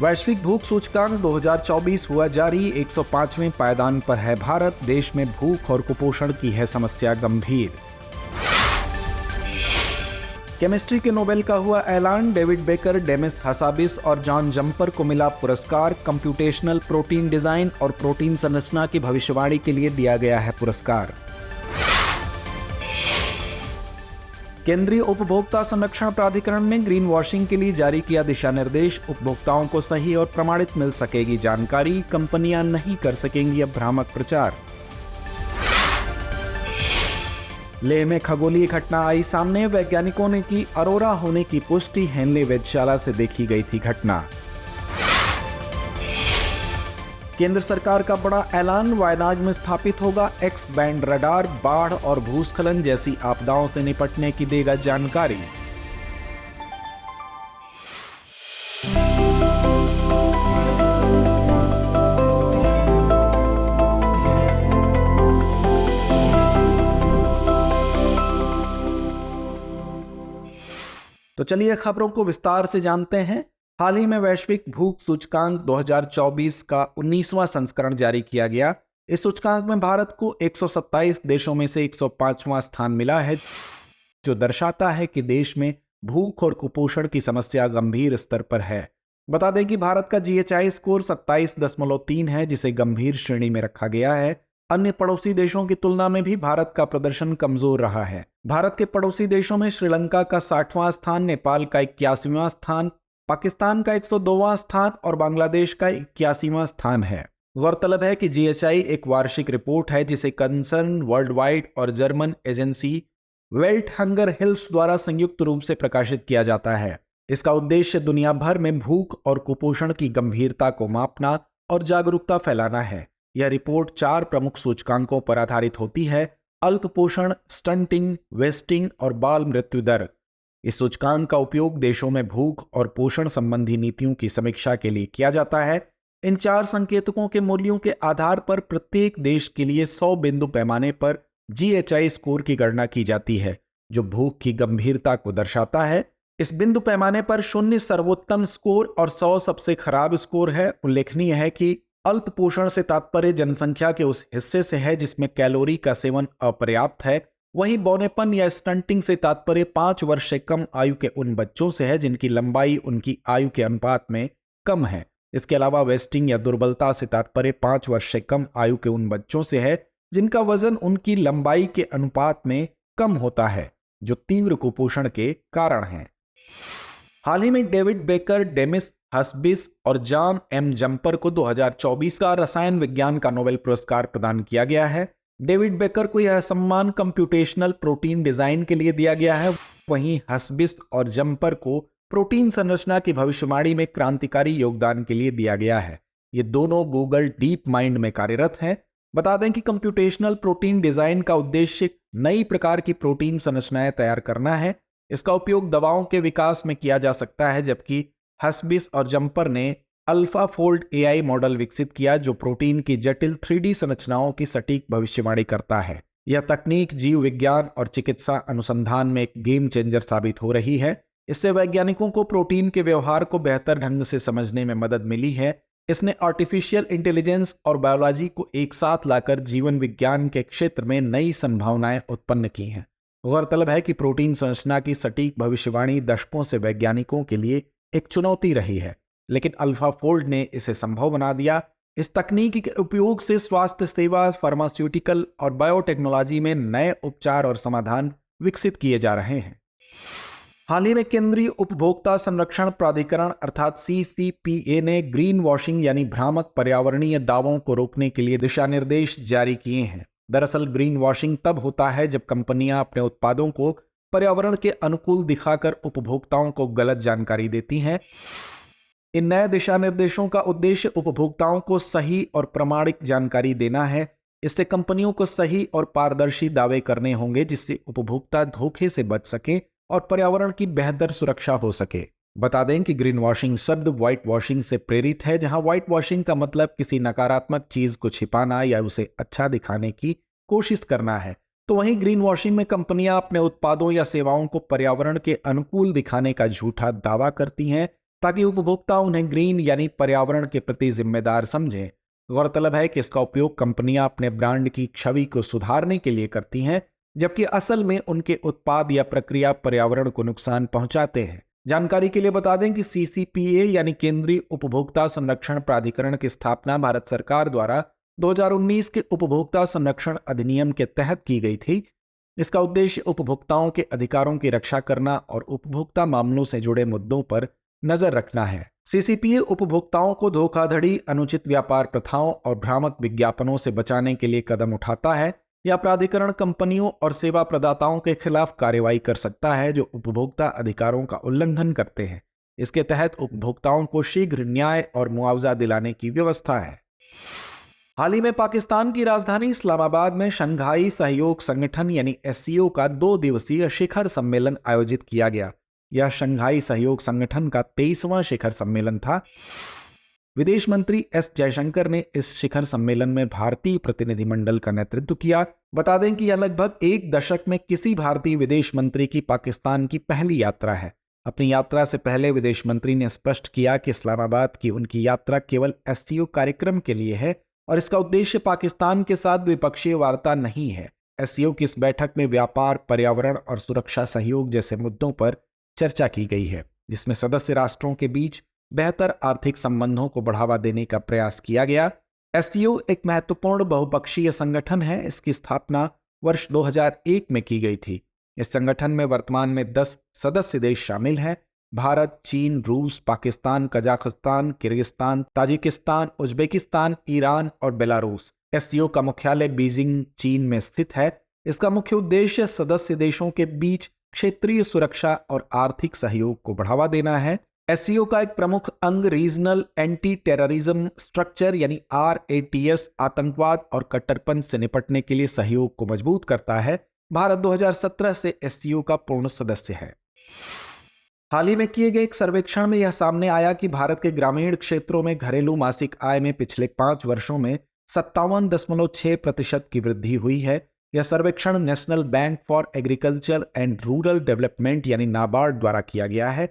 वैश्विक भूख सूचकांक 2024 हुआ जारी। 105वें पायदान पर है भारत। देश में भूख और कुपोषण की है समस्या गंभीर। केमिस्ट्री के नोबेल का हुआ ऐलान। डेविड बेकर, डेमिस हसाबिस और जॉन जम्पर को मिला पुरस्कार। कंप्यूटेशनल प्रोटीन डिजाइन और प्रोटीन संरचना की भविष्यवाणी के लिए दिया गया है पुरस्कार। केंद्रीय उपभोक्ता संरक्षण प्राधिकरण ने ग्रीन वॉशिंग के लिए जारी किया दिशा निर्देश। उपभोक्ताओं को सही और प्रमाणित मिल सकेगी जानकारी। कंपनियां नहीं कर सकेंगी अब भ्रामक प्रचार। लेह में खगोलीय घटना आई सामने। वैज्ञानिकों ने की अरोरा होने की पुष्टि। हेनले वेधशाला से देखी गई थी घटना। केंद्र सरकार का बड़ा ऐलान। वायनाड में स्थापित होगा एक्स बैंड रडार। बाढ़ और भूस्खलन जैसी आपदाओं से निपटने की देगा जानकारी। तो चलिए खबरों को विस्तार से जानते हैं। हाल ही में वैश्विक भूख सूचकांक 2024 का 19वां संस्करण जारी किया गया। इस सूचकांक में भारत को 127 देशों में से 105वां स्थान मिला है, जो दर्शाता है कि देश में भूख और कुपोषण की समस्या गंभीर स्तर पर है। बता दें कि भारत का GHI स्कोर 27.3 है, जिसे गंभीर श्रेणी में रखा गया है। अन्य पड़ोसी देशों की तुलना में भी भारत का प्रदर्शन कमजोर रहा है। भारत के पड़ोसी देशों में श्रीलंका का 60वां स्थान, नेपाल का 81वां स्थान, पाकिस्तान का 102वां स्थान और बांग्लादेश का 81वां स्थान है। गौरतलब है कि GHI एक वार्षिक रिपोर्ट है जिसे कंसर्न वर्ल्ड वाइड और German agency belt hunger hills द्वारा संयुक्त रूप से प्रकाशित किया जाता है। इसका उद्देश्य दुनिया भर में भूख और कुपोषण की गंभीरता को मापना और जागरूकता फैलाना है। यह रिपोर्ट 4 प्रमुख सूचकांकों पर आधारित होती है: अल्प पोषण, स्टंटिंग, वेस्टिंग और बाल मृत्यु दर। इस सूचकांक का उपयोग देशों में भूख और पोषण संबंधी नीतियों की समीक्षा के लिए किया जाता है। इन 4 संकेतकों के मूल्यों के आधार पर प्रत्येक देश के लिए 100 बिंदु पैमाने पर GHI स्कोर की गणना की जाती है, जो भूख की गंभीरता को दर्शाता है। इस बिंदु पैमाने पर 0 सर्वोत्तम स्कोर और 100 सबसे खराब स्कोर है। उल्लेखनीय है कि अल्प पोषण से तात्पर्य जनसंख्या के उस हिस्से से है जिसमें कैलोरी का सेवन अपर्याप्त है। वहीं बौनेपन या स्टंटिंग से तात्पर्य 5 वर्ष से कम आयु के उन बच्चों से है जिनकी लंबाई उनकी आयु के अनुपात में कम है। इसके अलावा वेस्टिंग या दुर्बलता से तात्पर्य 5 वर्ष से कम आयु के उन बच्चों से है जिनका वजन उनकी लंबाई के अनुपात में कम होता है, जो तीव्र कुपोषण के कारण है। हाल ही में डेविड बेकर, डेमिस हसबिस और जॉन एम जम्पर को 2024 का रसायन विज्ञान का नोबेल पुरस्कार प्रदान किया गया है। डेविड बेकर को यह सम्मान कंप्यूटेशनल प्रोटीन डिजाइन के लिए दिया गया है। वहीं हसबिस और जम्पर को प्रोटीन संरचना की भविष्यवाणी में क्रांतिकारी योगदान के लिए दिया गया है। ये दोनों गूगल डीप माइंड में कार्यरत हैं। बता दें कि कंप्यूटेशनल प्रोटीन डिजाइन का उद्देश्य नई प्रकार की प्रोटीन संरचनाएं तैयार करना है। इसका उपयोग दवाओं के विकास में किया जा सकता है, जबकि हसबिस और जम्पर ने अल्फाफोल्ड AI मॉडल विकसित किया जो प्रोटीन की जटिल 3D संरचनाओं की सटीक भविष्यवाणी करता है। यह तकनीक जीव विज्ञान और चिकित्सा अनुसंधान में एक गेम चेंजर साबित हो रही है। इससे वैज्ञानिकों को प्रोटीन के व्यवहार को बेहतर ढंग से समझने में मदद मिली है। इसने आर्टिफिशियल इंटेलिजेंस और बायोलॉजी को एक साथ लाकर जीवन विज्ञान के क्षेत्र में नई संभावनाएं उत्पन्न की हैं। गौरतलब है कि प्रोटीन संरचना की सटीक भविष्यवाणी दशकों से वैज्ञानिकों के लिए एक चुनौती रही है, लेकिन अल्फाफोल्ड ने इसे संभव बना दिया। इस तकनीक के उपयोग से स्वास्थ्य सेवा, फार्मास्यूटिकल और बायोटेक्नोलॉजी में नए उपचार और समाधान विकसित किए जा रहे हैं। हाल ही में केंद्रीय उपभोक्ता संरक्षण प्राधिकरण अर्थात CCPA ने ग्रीन वॉशिंग यानी भ्रामक पर्यावरणीय दावों को रोकने के लिए दिशा निर्देश जारी किए हैं। दरअसल ग्रीन वॉशिंग तब होता है जब कंपनियां अपने उत्पादों को पर्यावरण के अनुकूल दिखाकर उपभोक्ताओं को गलत जानकारी देती हैं। इन नए दिशा निर्देशों का उद्देश्य उपभोक्ताओं को सही और प्रामाणिक जानकारी देना है। इससे कंपनियों को सही और पारदर्शी दावे करने होंगे जिससे उपभोक्ता धोखे से बच सकें और पर्यावरण की बेहतर सुरक्षा हो सके। बता दें कि ग्रीन वॉशिंग शब्द व्हाइट वॉशिंग से प्रेरित है, जहां व्हाइट वॉशिंग का मतलब किसी नकारात्मक चीज को छिपाना या उसे अच्छा दिखाने की कोशिश करना है। तो वहीं ग्रीन वॉशिंग में कंपनियां अपने उत्पादों या सेवाओं को पर्यावरण के अनुकूल दिखाने का झूठा दावा करती हैं ताकि उपभोक्ता उन्हें ग्रीन यानी पर्यावरण के प्रति जिम्मेदार समझें। गौरतलब है कि इसका उपयोग कंपनियां अपने ब्रांड की छवि को सुधारने के लिए करती हैं, जबकि असल में उनके उत्पाद या प्रक्रिया पर्यावरण को नुकसान पहुंचाते हैं। जानकारी के लिए बता दें कि सीसीपीए यानी केंद्रीय उपभोक्ता संरक्षण प्राधिकरण की स्थापना भारत सरकार द्वारा 2019 के उपभोक्ता संरक्षण अधिनियम के तहत की गई थी। इसका उद्देश्य उपभोक्ताओं के अधिकारों की रक्षा करना और उपभोक्ता मामलों से जुड़े मुद्दों पर नजर रखना है। सीसीपीए उपभोक्ताओं को धोखाधड़ी, अनुचित व्यापार प्रथाओं और भ्रामक विज्ञापनों से बचाने के लिए कदम उठाता है। यह प्राधिकरण कंपनियों और सेवा प्रदाताओं के खिलाफ कार्रवाई कर सकता है जो उपभोक्ता अधिकारों का उल्लंघन करते हैं। इसके तहत उपभोक्ताओं को शीघ्र न्याय और मुआवजा दिलाने की व्यवस्था है। हाल ही में पाकिस्तान की राजधानी इस्लामाबाद में शंघाई सहयोग संगठन यानी एससीओ का 2 दिवसीय शिखर सम्मेलन आयोजित किया गया। यह शंघाई सहयोग संगठन का 23वां शिखर सम्मेलन था। विदेश मंत्री एस जयशंकर ने इस शिखर सम्मेलन में भारतीय प्रतिनिधिमंडल का नेतृत्व किया। बता दें कि यह लगभग 1 दशक में किसी भारतीय विदेश मंत्री की पाकिस्तान की पहली यात्रा है। अपनी यात्रा से पहले विदेश मंत्री ने स्पष्ट किया कि इस्लामाबाद की उनकी यात्रा केवल एससीओ कार्यक्रम के लिए है और इसका उद्देश्य पाकिस्तान के साथ द्विपक्षीय वार्ता नहीं है। एससीओ की इस बैठक में व्यापार, पर्यावरण और सुरक्षा सहयोग जैसे मुद्दों पर चर्चा की गई है, जिसमें सदस्य राष्ट्रों के बीच बेहतर आर्थिक संबंधों को बढ़ावा देने का प्रयास किया गया। एससीओ एक महत्वपूर्ण बहुपक्षीय संगठन है। इसकी स्थापना वर्ष 2001 में की गई थी। इस संगठन में वर्तमान में 10 सदस्य देश शामिल हैं: भारत, चीन, रूस, Pakistan, Kazakhstan, Kyrgyzstan, Tajikistan, Uzbekistan, Iran और बेलारूस। एससीओ का मुख्यालय बीजिंग, चीन में स्थित है। इसका मुख्य उद्देश्य सदस्य देशों के बीच क्षेत्रीय सुरक्षा और आर्थिक सहयोग को बढ़ावा देना है। एससीओ का एक प्रमुख अंग रीजनल एंटी टेररिज्म स्ट्रक्चर यानी RATS आतंकवाद और कट्टरपंथ से निपटने के लिए सहयोग को मजबूत करता है। भारत 2017 से एससीओ का पूर्ण सदस्य है। हाल ही में किए गए एक सर्वेक्षण में यह सामने आया कि भारत के ग्रामीण क्षेत्रों में घरेलू मासिक आय में पिछले 5 वर्षों में 57.6% की वृद्धि हुई है। यह सर्वेक्षण national bank for agriculture and rural development यानी नाबार्ड द्वारा किया गया है।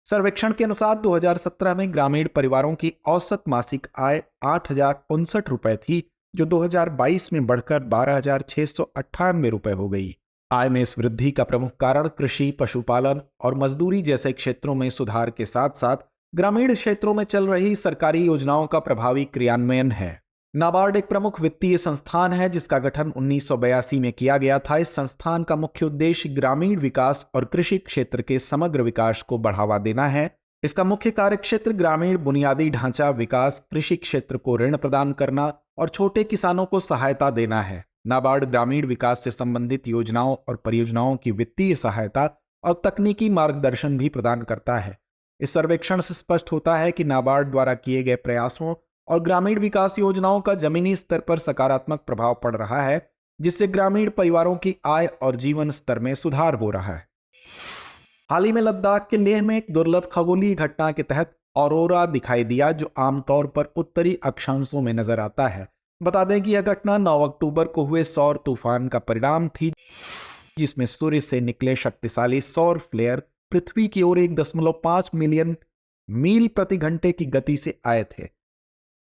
सर्वेक्षण के अनुसार 2017 में ग्रामीण परिवारों की औसत मासिक आय 8,059 रुपए थी, जो 2022 में बढ़कर 12,698 रुपए हो गई। आय में इस वृद्धि का प्रमुख कारण कृषि, पशुपालन और मजदूरी जैसे क्षेत्रों में सुधार के साथ साथ ग्रामीण क्षेत्रों में चल रही सरकारी योजनाओं का प्रभावी क्रियान्वयन है। नाबार्ड एक प्रमुख वित्तीय संस्थान है जिसका गठन 1982 में किया गया था। इस संस्थान का मुख्य उद्देश्य ग्रामीण विकास और कृषि क्षेत्र के समग्र विकास को बढ़ावा देना है। इसका मुख्य कार्यक्षेत्र ग्रामीण बुनियादी ढांचा विकास, कृषि क्षेत्र को ऋण प्रदान करना और छोटे किसानों को सहायता देना है। नाबार्ड ग्रामीण विकास से संबंधित योजनाओं और परियोजनाओं की वित्तीय सहायता और तकनीकी मार्गदर्शन भी प्रदान करता है। इस सर्वेक्षण से स्पष्ट होता है कि नाबार्ड द्वारा किए गए प्रयासों और ग्रामीण विकास योजनाओं का जमीनी स्तर पर सकारात्मक प्रभाव पड़ रहा है, जिससे ग्रामीण परिवारों की आय और जीवन स्तर में सुधार हो रहा है। हाल ही में लद्दाख के लेह में एक दुर्लभ खगोलीय घटना के तहत ऑरोरा दिखाई दिया, जो आमतौर पर उत्तरी अक्षांशों में नजर आता है। बता दें कि यह घटना 9 अक्टूबर को हुए सौर तूफान का परिणाम थी, जिसमें सूर्य से निकले शक्तिशाली सौर फ्लेयर पृथ्वी की ओर 1.5 मिलियन मील प्रति घंटे की गति से आए थे।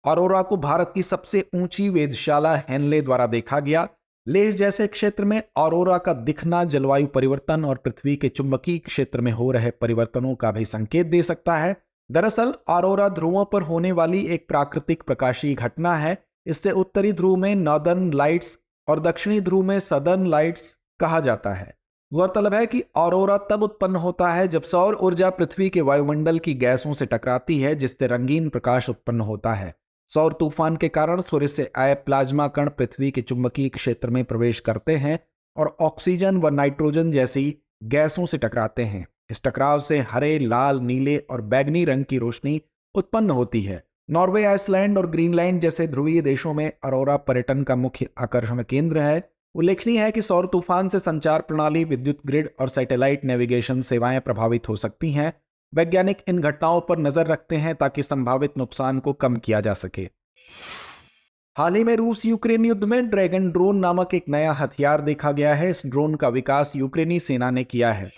ऑरोरा को भारत की सबसे ऊंची वेधशाला हेनले द्वारा देखा गया। लेह जैसे क्षेत्र में ऑरोरा का दिखना जलवायु परिवर्तन और पृथ्वी के चुंबकीय क्षेत्र में हो रहे परिवर्तनों का भी संकेत दे सकता है। दरअसल ऑरोरा ध्रुवों पर होने वाली एक प्राकृतिक प्रकाशीय घटना है। इससे उत्तरी ध्रुव में नॉर्दर्न लाइट्स और दक्षिणी ध्रुव में सदर्न लाइट्स कहा जाता है। गौरतलब है कि ऑरोरा तब उत्पन्न होता है जब सौर ऊर्जा पृथ्वी के वायुमंडल की गैसों से टकराती है, जिससे रंगीन प्रकाश उत्पन्न होता है। सौर तूफान के कारण सूर्य से आए प्लाज्मा कण पृथ्वी के चुंबकीय क्षेत्र में प्रवेश करते हैं और ऑक्सीजन व नाइट्रोजन जैसी गैसों से टकराते हैं। इस टकराव से हरे, लाल, नीले और बैंगनी रंग की रोशनी उत्पन्न होती है। नॉर्वे, आइसलैंड और ग्रीनलैंड जैसे ध्रुवीय देशों में ऑरोरा पर्यटन का मुख्य आकर्षण केंद्र है। उल्लेखनीय है कि सौर तूफान से संचार प्रणाली, विद्युत ग्रिड और सैटेलाइट नेविगेशन सेवाएं प्रभावित हो सकती हैं। वैज्ञानिक इन घटनाओं पर नजर रखते हैं ताकि संभावित नुकसान को कम किया जा सके। हाल ही में रूस यूक्रेन युद्ध में ड्रैगन ड्रोन नामक एक नया हथियार देखा गया है। इस ड्रोन का विकास यूक्रेनी सेना ने किया है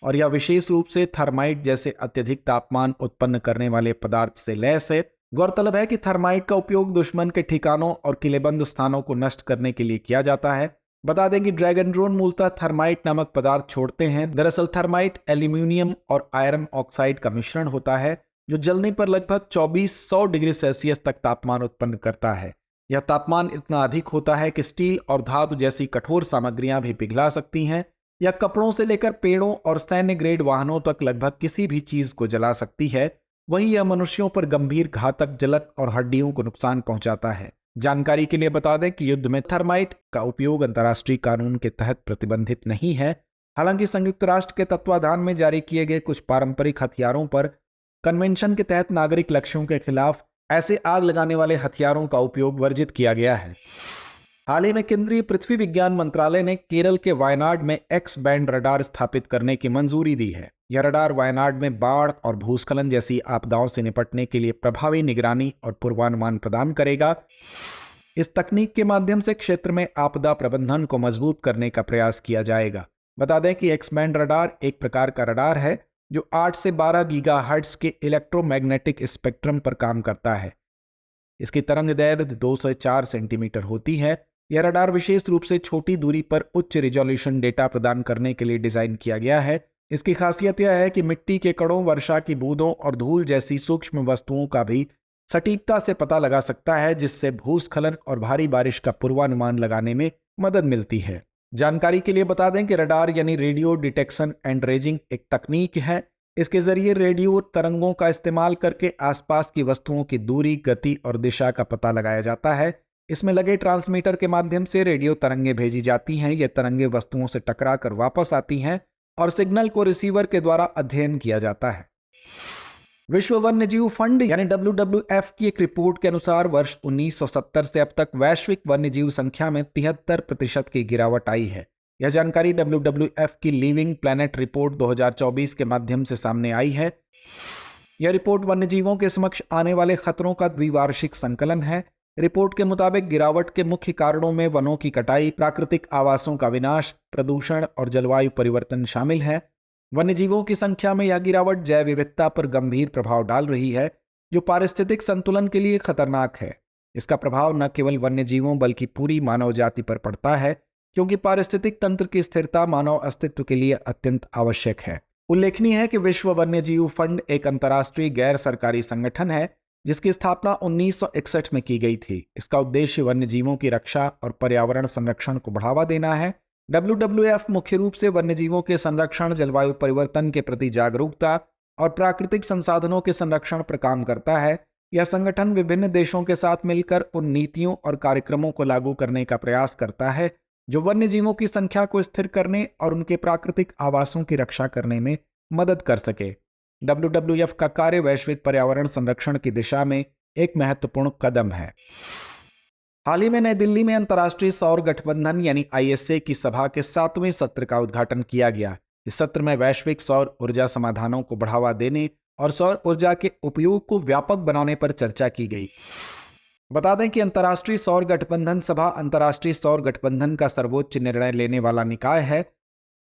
और यह विशेष रूप से थर्माइट जैसे अत्यधिक तापमान उत्पन्न करने वाले पदार्थ से लैस है। गौरतलब है कि थर्माइट का उपयोग दुश्मन के ठिकानों और किलेबंद स्थानों को नष्ट करने के लिए किया जाता है। बता दें कि ड्रैगन ड्रोन मूलतः थर्माइट नामक पदार्थ छोड़ते हैं। दरअसल थर्माइट एल्यूमिनियम और आयरन ऑक्साइड का मिश्रण होता है जो जलने पर लगभग 2400 डिग्री सेल्सियस तक तापमान उत्पन्न करता है। यह तापमान इतना अधिक होता है कि स्टील और धातु जैसी कठोर सामग्रियां भी पिघला सकती हैं। यह कपड़ों से लेकर पेड़ों और सैन्य ग्रेड वाहनों तक लगभग किसी भी चीज को जला सकती है। वहीं यह मनुष्यों पर गंभीर घातक जलन और हड्डियों को नुकसान पहुंचाता है। जानकारी के लिए बता दें कि युद्ध में थर्माइट का उपयोग अंतर्राष्ट्रीय कानून के तहत प्रतिबंधित नहीं है। हालांकि संयुक्त राष्ट्र के तत्वाधान में जारी किए गए कुछ पारंपरिक हथियारों पर कन्वेंशन के तहत नागरिक लक्ष्यों के खिलाफ ऐसे आग लगाने वाले हथियारों का उपयोग वर्जित किया गया है। हाल ही में केंद्रीय पृथ्वी विज्ञान मंत्रालय ने केरल के वायनाड में एक्स बैंड रडार स्थापित करने की मंजूरी दी है। यह रडार वायनाड में बाढ़ और भूस्खलन जैसी आपदाओं से निपटने के लिए प्रभावी निगरानी और पूर्वानुमान प्रदान करेगा। इस तकनीक के माध्यम से क्षेत्र में आपदा प्रबंधन को मजबूत करने का प्रयास किया जाएगा। बता दें कि एक्स बैंड रडार एक प्रकार का रडार है जो 8 से 12 गीगाहर्ट्ज के इलेक्ट्रोमैग्नेटिक स्पेक्ट्रम पर काम करता है। इसकी तरंग दैर्घ्य 2 से 4 सेंटीमीटर होती है। यह रडार विशेष रूप से छोटी दूरी पर उच्च रिजोल्यूशन डेटा प्रदान करने के लिए डिजाइन किया गया है। इसकी खासियत यह है कि मिट्टी के कणों, वर्षा की बूंदों और धूल जैसी सूक्ष्म वस्तुओं का भी सटीकता से पता लगा सकता है, जिससे भूस्खलन और भारी बारिश का पूर्वानुमान लगाने में मदद मिलती है। जानकारी के लिए बता दें कि रडार यानी रेडियो डिटेक्शन एंड रेजिंग एक तकनीक है। इसके जरिए रेडियो तरंगों का इस्तेमाल करके आसपास की वस्तुओं की दूरी, गति और दिशा का पता लगाया जाता है। इसमें लगे ट्रांसमीटर के माध्यम से रेडियो तरंगे भेजी जाती हैं। ये तरंगे वस्तुओं से टकरा कर वापस आती हैं और सिग्नल को रिसीवर के द्वारा अध्ययन किया जाता है। विश्व वन्यजीव फंड यानी WWF की एक रिपोर्ट के अनुसार वर्ष 1970 से अब तक वैश्विक वन्यजीव संख्या में 73% की गिरावट आई है। यह जानकारी WWF की लिविंग प्लैनेट रिपोर्ट 2024 के माध्यम से सामने आई है। यह रिपोर्ट वन्यजीवों के समक्ष आने वाले खतरों का द्विवार्षिक संकलन है। रिपोर्ट के मुताबिक गिरावट के मुख्य कारणों में वनों की कटाई, प्राकृतिक आवासों का विनाश, प्रदूषण और जलवायु परिवर्तन शामिल है। वन्यजीवों की संख्या में यह गिरावट जैव विविधता पर गंभीर प्रभाव डाल रही है, जो पारिस्थितिक संतुलन के लिए खतरनाक है। इसका प्रभाव न केवल वन्यजीवों बल्कि पूरी मानव जाति पर पड़ता है, क्योंकि पारिस्थितिक तंत्र की स्थिरता मानव अस्तित्व के लिए अत्यंत आवश्यक है। उल्लेखनीय है कि विश्व वन्यजीव फंड एक अंतर्राष्ट्रीय गैर सरकारी संगठन है जिसकी स्थापना 1961 में की गई थी। इसका उद्देश्य वन्यजीवों की रक्षा और पर्यावरण संरक्षण को बढ़ावा देना है। WWF मुख्य रूप से वन्यजीवों के संरक्षण, जलवायु परिवर्तन के प्रति जागरूकता और प्राकृतिक संसाधनों के संरक्षण पर काम करता है। यह संगठन विभिन्न देशों के साथ मिलकर उन नीतियों और कार्यक्रमों को लागू करने का प्रयास करता है जो वन्यजीवों की संख्या को स्थिर करने और उनके प्राकृतिक आवासों की रक्षा करने में मदद कर सके। WWF का कार्य वैश्विक पर्यावरण संरक्षण की दिशा में एक महत्वपूर्ण कदम है। हाल ही में नई दिल्ली में अंतर्राष्ट्रीय सौर गठबंधन यानी ISA की सभा के 7वें सत्र का उद्घाटन किया गया। इस सत्र में वैश्विक सौर ऊर्जा समाधानों को बढ़ावा देने और सौर ऊर्जा के उपयोग को व्यापक बनाने पर चर्चा की गई। बता दें कि अंतर्राष्ट्रीय सौर गठबंधन सभा अंतर्राष्ट्रीय सौर गठबंधन का सर्वोच्च निर्णय लेने वाला निकाय है,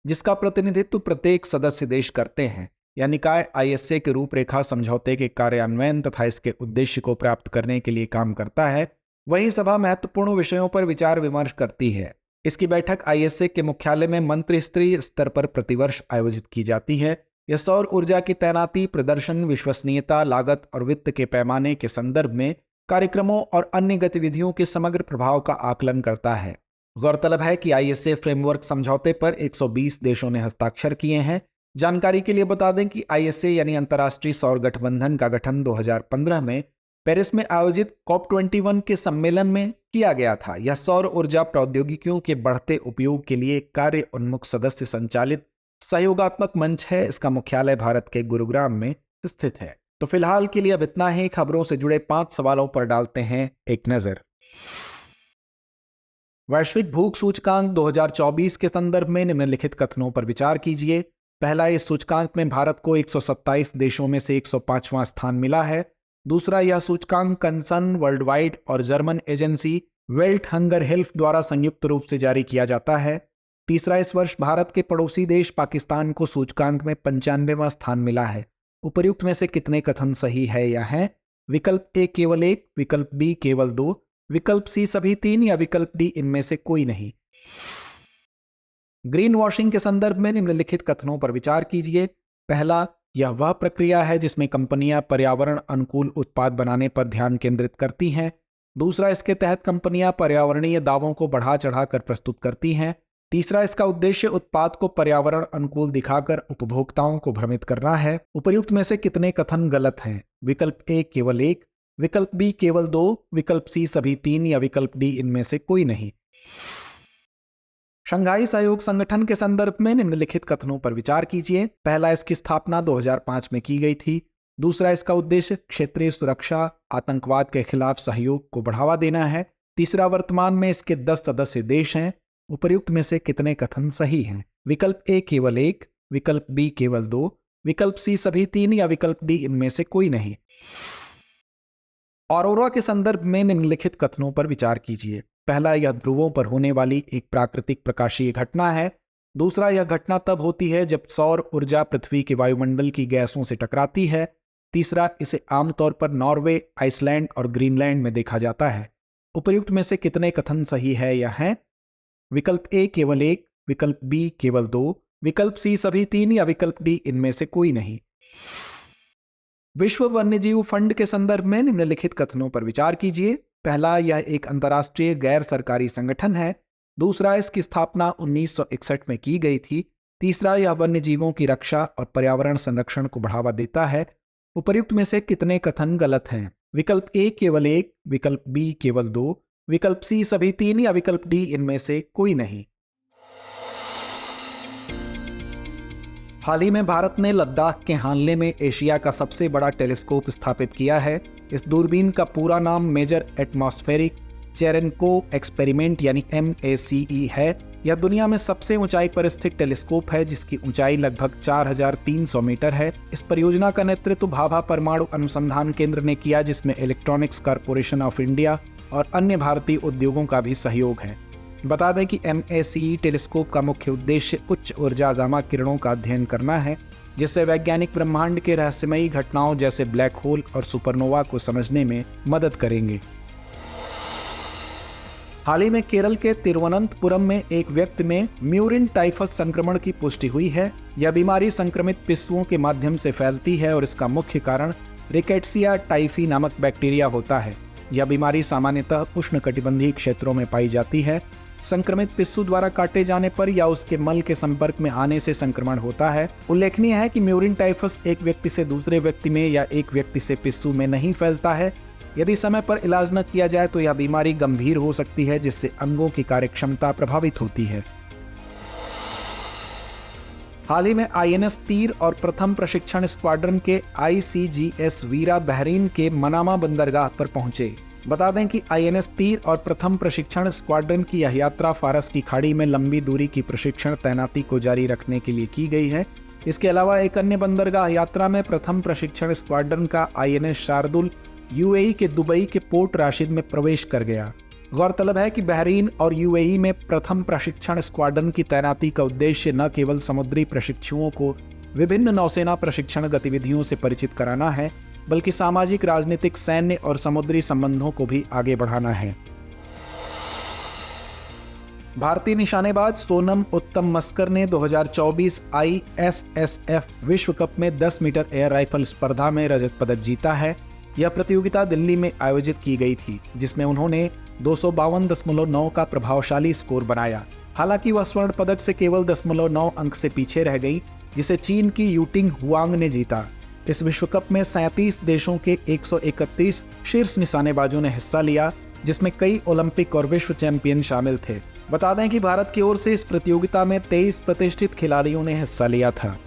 जिसका प्रतिनिधित्व प्रत्येक सदस्य देश करते हैं। यह निकाय ISA के रूपरेखा समझौते के कार्यान्वयन तथा इसके उद्देश्य को प्राप्त करने के लिए काम करता है। वहीं सभा महत्वपूर्ण विषयों पर विचार विमर्श करती है। इसकी बैठक ISA के मुख्यालय में मंत्री स्तरीय स्तर पर प्रतिवर्ष आयोजित की जाती है। यह सौर ऊर्जा की तैनाती, प्रदर्शन, विश्वसनीयता, लागत और वित्त के पैमाने के संदर्भ में कार्यक्रमों और अन्य गतिविधियों के समग्र प्रभाव का आकलन करता है। गौरतलब है कि ISA फ्रेमवर्क समझौते पर 120 देशों ने हस्ताक्षर किए हैं। जानकारी के लिए बता दें कि ISA यानी अंतर्राष्ट्रीय सौर गठबंधन का गठन 2015 में पेरिस में आयोजित COP21 के सम्मेलन में किया गया था। यह सौर ऊर्जा प्रौद्योगिकियों के बढ़ते उपयोग के लिए कार्य उन्मुख सदस्य संचालित सहयोगात्मक मंच है। इसका मुख्यालय भारत के गुरुग्राम में स्थित है। तो फिलहाल के लिए अब इतना ही। खबरों से जुड़े 5 सवालों पर डालते हैं एक नजर। वैश्विक भूख सूचकांक 2024 के संदर्भ में निम्नलिखित कथनों पर विचार कीजिए। पहला, इस सूचकांक में भारत को 127 देशों में से 105वां स्थान मिला है। दूसरा, यह सूचकांक कंसर्न वर्ल्ड वाइड और German agency belt hunger half द्वारा संयुक्त रूप से जारी किया जाता है। तीसरा, इस वर्ष भारत के पड़ोसी देश पाकिस्तान को सूचकांक में 95वां स्थान मिला है। उपर्युक्त में से कितने कथन सही है या हैं? विकल्प ए केवल 1, विकल्प बी केवल 2, विकल्प सी सभी 3 या विकल्प डी इनमें से कोई नहीं। ग्रीन वॉशिंग के संदर्भ में निम्नलिखित कथनों पर विचार कीजिए। पहला, यह वह प्रक्रिया है जिसमें कंपनियां पर्यावरण अनुकूल उत्पाद बनाने पर ध्यान केंद्रित करती हैं। दूसरा, इसके तहत कंपनियां पर्यावरणीय दावों को बढ़ा चढ़ाकर प्रस्तुत करती हैं। तीसरा, इसका उद्देश्य उत्पाद को पर्यावरण अनुकूल दिखाकर उपभोक्ताओं को भ्रमित करना है। उपर्युक्त में से कितने कथन गलत हैं? विकल्प ए केवल 1, विकल्प बी केवल 2, विकल्प सी सभी 3 या विकल्प डी इनमें से कोई नहीं। शंघाई सहयोग संगठन के संदर्भ में निम्नलिखित कथनों पर विचार कीजिए। पहला, इसकी स्थापना 2005 में की गई थी। दूसरा, इसका उद्देश्य क्षेत्रीय सुरक्षा, आतंकवाद के खिलाफ सहयोग को बढ़ावा देना है। तीसरा, वर्तमान में इसके 10 सदस्य देश हैं। उपर्युक्त में से कितने कथन सही हैं? विकल्प ए केवल 1, विकल्प बी केवल 2, विकल्प सी सभी 3 या विकल्प डी इनमें से कोई नहीं। ऑरोरा के संदर्भ में निम्नलिखित कथनों पर विचार कीजिए। पहला, यह ध्रुवों पर होने वाली एक प्राकृतिक प्रकाशीय घटना है। दूसरा, यह घटना तब होती है जब सौर ऊर्जा पृथ्वी के वायुमंडल की गैसों से टकराती है। तीसरा, इसे आमतौर पर नॉर्वे, आइसलैंड और ग्रीनलैंड में देखा जाता है। उपर्युक्त में से कितने कथन सही है या हैं? विकल्प ए केवल 1, विकल्प बी केवल 2, विकल्प सी सभी 3 या विकल्प डी इनमें से कोई नहीं। विश्व वन्यजीव फंड के संदर्भ में निम्नलिखित कथनों पर विचार कीजिए। पहला, यह एक अंतर्राष्ट्रीय गैर सरकारी संगठन है। दूसरा, इसकी स्थापना 1961 में की गई थी। तीसरा, यह वन्यजीवों की रक्षा और पर्यावरण संरक्षण को बढ़ावा देता है। उपर्युक्त में से कितने कथन गलत हैं? विकल्प ए केवल 1, विकल्प बी केवल 2, विकल्प सी सभी 3 या विकल्प डी इनमें से कोई नहीं। हाल ही में भारत ने लद्दाख के हानले में एशिया का सबसे बड़ा टेलीस्कोप स्थापित किया है। इस दूरबीन का पूरा नाम मेजर एटमॉस्फेरिक चेरेनकोव एक्सपेरिमेंट यानी MACE है। यह दुनिया में सबसे ऊंचाई पर स्थित टेलीस्कोप है, जिसकी ऊंचाई लगभग 4300 मीटर है। इस परियोजना का नेतृत्व भाभा परमाणु अनुसंधान केंद्र ने किया, जिसमें इलेक्ट्रॉनिक्स कॉरपोरेशन ऑफ इंडिया और अन्य भारतीय उद्योगों का भी सहयोग है। बता दें कि MACE टेलीस्कोप का मुख्य उद्देश्य उच्च ऊर्जा गामा किरणों का अध्ययन करना है, जिससे वैज्ञानिक ब्रह्मांड के रहस्यमयी घटनाओं जैसे ब्लैक होल और सुपरनोवा को समझने में मदद करेंगे। हाल ही में केरल के तिरुवनंतपुरम में एक व्यक्ति में म्यूरिन टाइफस संक्रमण की पुष्टि हुई है। यह बीमारी संक्रमित पिस्सुओं के माध्यम से फैलती है और इसका मुख्य कारण रिकेट्सिया टाइफी नामक बैक्टीरिया होता है। यह बीमारी सामान्यतः उष्णकटिबंधीय क्षेत्रों में पाई जाती है। संक्रमित पिस्सू द्वारा काटे जाने पर या उसके मल के संपर्क में आने से संक्रमण होता है। उल्लेखनीय है कि म्यूरिन टाइफस एक व्यक्ति से दूसरे व्यक्ति में या एक व्यक्ति से पिस्सू में नहीं फैलता है। यदि समय पर इलाज न किया जाए तो यह बीमारी गंभीर हो सकती है, जिससे अंगों की कार्यक्षमता प्रभावित होती है। हाल ही में INS तीर और प्रथम प्रशिक्षण स्क्वाड्रन के ICGS वीरा बहरीन के मनामा बंदरगाह पर पहुंचे। बता दें कि INS तीर और प्रथम प्रशिक्षण स्क्वाड्रन की यह यात्रा फारस की खाड़ी में लंबी दूरी की प्रशिक्षण तैनाती को जारी रखने के लिए की गई है। इसके अलावा एक अन्य बंदरगाह यात्रा में प्रथम प्रशिक्षण स्क्वाड्रन का INS शार्दुल UAE के दुबई के पोर्ट राशिद में प्रवेश कर गया। गौरतलब है कि बहरीन और UAE में प्रथम प्रशिक्षण स्क्वाड्रन की तैनाती का उद्देश्य न केवल समुद्री प्रशिक्षुओं को विभिन्न नौसेना प्रशिक्षण गतिविधियों से परिचित कराना है, बल्कि सामाजिक, राजनीतिक, सैन्य और समुद्री संबंधों को भी आगे बढ़ाना है। भारतीय निशानेबाज सोनम उत्तम मस्कर ने 2024 ISSF विश्व कप में 10 मीटर एयर राइफल स्पर्धा में रजत पदक जीता है। यह प्रतियोगिता दिल्ली में आयोजित की गई थी, जिसमें उन्होंने 252.9 का प्रभावशाली स्कोर बनाया। हालांकि वह स्वर्ण पदक से केवल 0.9 अंक से पीछे रह गई, जिसे चीन की यूटिंग हुआंग ने जीता। इस विश्व कप में 37 देशों के 131 शीर्ष निशानेबाजों ने हिस्सा लिया, जिसमें कई ओलंपिक और विश्व चैंपियन शामिल थे। बता दें कि भारत की ओर से इस प्रतियोगिता में 23 प्रतिष्ठित खिलाड़ियों ने हिस्सा लिया था।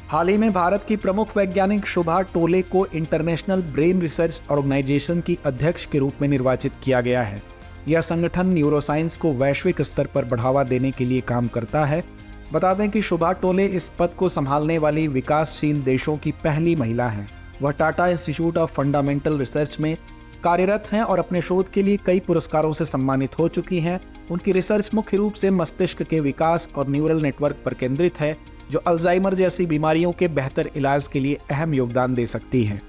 हाल ही में भारत की प्रमुख वैज्ञानिक शुभा टोले को इंटरनेशनल ब्रेन रिसर्च ऑर्गेनाइजेशन की अध्यक्ष के रूप में निर्वाचित किया गया है। यह संगठन न्यूरोसाइंस को वैश्विक स्तर पर बढ़ावा देने के लिए काम करता है। बता दें कि शुभा टोले इस पद को संभालने वाली विकासशील देशों की पहली महिला हैं। वह Tata institute of fundamental research में कार्यरत हैं और अपने शोध के लिए कई पुरस्कारों से सम्मानित हो चुकी हैं। उनकी रिसर्च मुख्य रूप से मस्तिष्क के विकास और न्यूरल नेटवर्क पर केंद्रित है, जो अल्जाइमर जैसी बीमारियों के बेहतर इलाज के लिए अहम योगदान दे सकती है।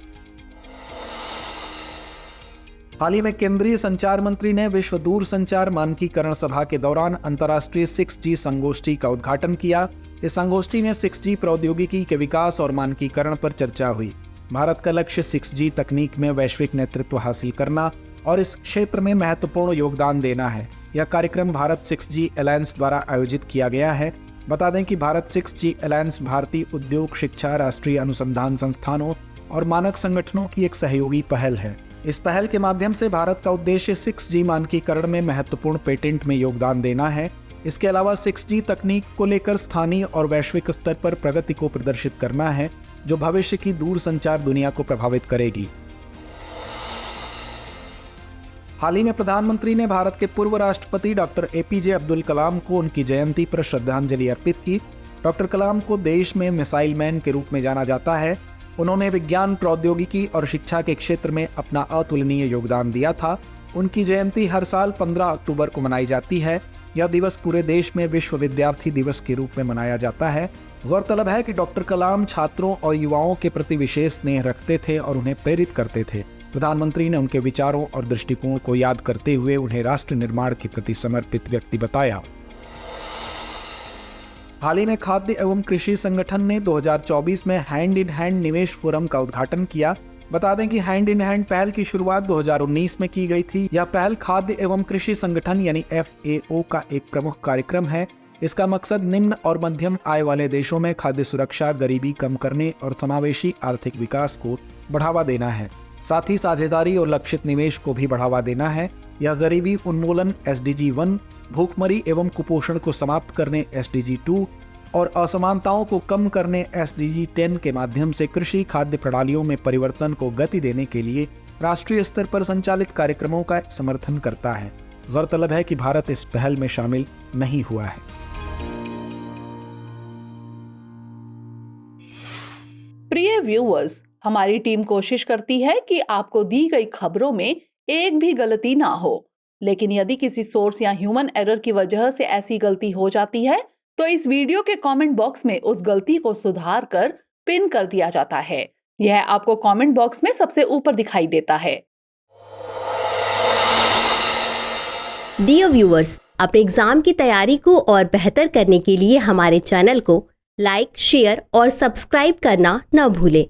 हाल ही में केंद्रीय संचार मंत्री ने विश्व दूरसंचार मानकीकरण सभा के दौरान अंतर्राष्ट्रीय 6G संगोष्ठी का उद्घाटन किया। इस संगोष्ठी में 6G प्रौद्योगिकी के विकास और मानकीकरण पर चर्चा हुई। भारत का लक्ष्य 6G तकनीक में वैश्विक नेतृत्व हासिल करना और इस क्षेत्र में महत्वपूर्ण योगदान देना है। यह कार्यक्रम भारत 6G अलायंस द्वारा आयोजित किया गया है। बता दें कि भारत 6G अलायंस भारतीय उद्योग, शिक्षा, राष्ट्रीय अनुसंधान संस्थानों और मानक संगठनों की एक सहयोगी पहल है। इस पहल के माध्यम से भारत का उद्देश्य 6G मानकीकरण में महत्वपूर्ण पेटेंट में योगदान देना है। इसके अलावा 6G तकनीक को लेकर स्थानीय और वैश्विक स्तर पर प्रगति को प्रदर्शित करना है, जो भविष्य की दूरसंचार दुनिया को प्रभावित करेगी। हाल ही में प्रधानमंत्री ने भारत के पूर्व राष्ट्रपति डॉक्टर APJ अब्दुल कलाम को उनकी जयंती पर श्रद्धांजलि अर्पित की। डॉक्टर कलाम को देश में मिसाइल मैन के रूप में जाना जाता है। उन्होंने विज्ञान, प्रौद्योगिकी और शिक्षा के क्षेत्र में अपना अतुलनीय योगदान दिया था। उनकी जयंती हर साल 15 अक्टूबर को मनाई जाती है। यह दिवस पूरे देश में विश्व विद्यार्थी दिवस के रूप में मनाया जाता है। गौरतलब है कि डॉक्टर कलाम छात्रों और युवाओं के प्रति विशेष स्नेह रखते थे और उन्हें प्रेरित करते थे। प्रधानमंत्री ने उनके विचारों और दृष्टिकोण को याद करते हुए उन्हें राष्ट्र निर्माण के प्रति समर्पित व्यक्ति बताया। हाल ही में खाद्य एवं कृषि संगठन ने 2024 में हैंड इन हैंड निवेश फोरम का उद्घाटन किया। बता दें कि हैंड इन हैंड पहल की शुरुआत 2019 में की गई थी। यह पहल खाद्य एवं कृषि संगठन यानी FAO का एक प्रमुख कार्यक्रम है। इसका मकसद निम्न और मध्यम आय वाले देशों में खाद्य सुरक्षा, गरीबी कम करने और समावेशी आर्थिक विकास को बढ़ावा देना है। साथ ही साझेदारी और लक्षित निवेश को भी बढ़ावा देना है। यह गरीबी उन्मूलन SDG 1, भूखमरी एवं कुपोषण को समाप्त करने SDG 2 और असमानताओं को कम करने SDG 10 के माध्यम से कृषि खाद्य प्रणालियों में परिवर्तन को गति देने के लिए राष्ट्रीय स्तर पर संचालित कार्यक्रमों का समर्थन करता है। गौरतलब है कि भारत इस पहल में शामिल नहीं हुआ है। प्रिय व्यूअर्स, हमारी टीम कोशिश करती है कि आपको दी गई खबरों में एक भी गलती ना हो, लेकिन यदि किसी सोर्स या ह्यूमन एरर की वजह से ऐसी गलती हो जाती है तो इस वीडियो के कमेंट बॉक्स में उस गलती को सुधार कर पिन कर दिया जाता है। यह आपको कमेंट बॉक्स में सबसे ऊपर दिखाई देता है। डियर व्यूअर्स, अपने एग्जाम की तैयारी को और बेहतर करने के लिए हमारे चैनल को लाइक, शेयर और सब्सक्राइब करना न भूलें।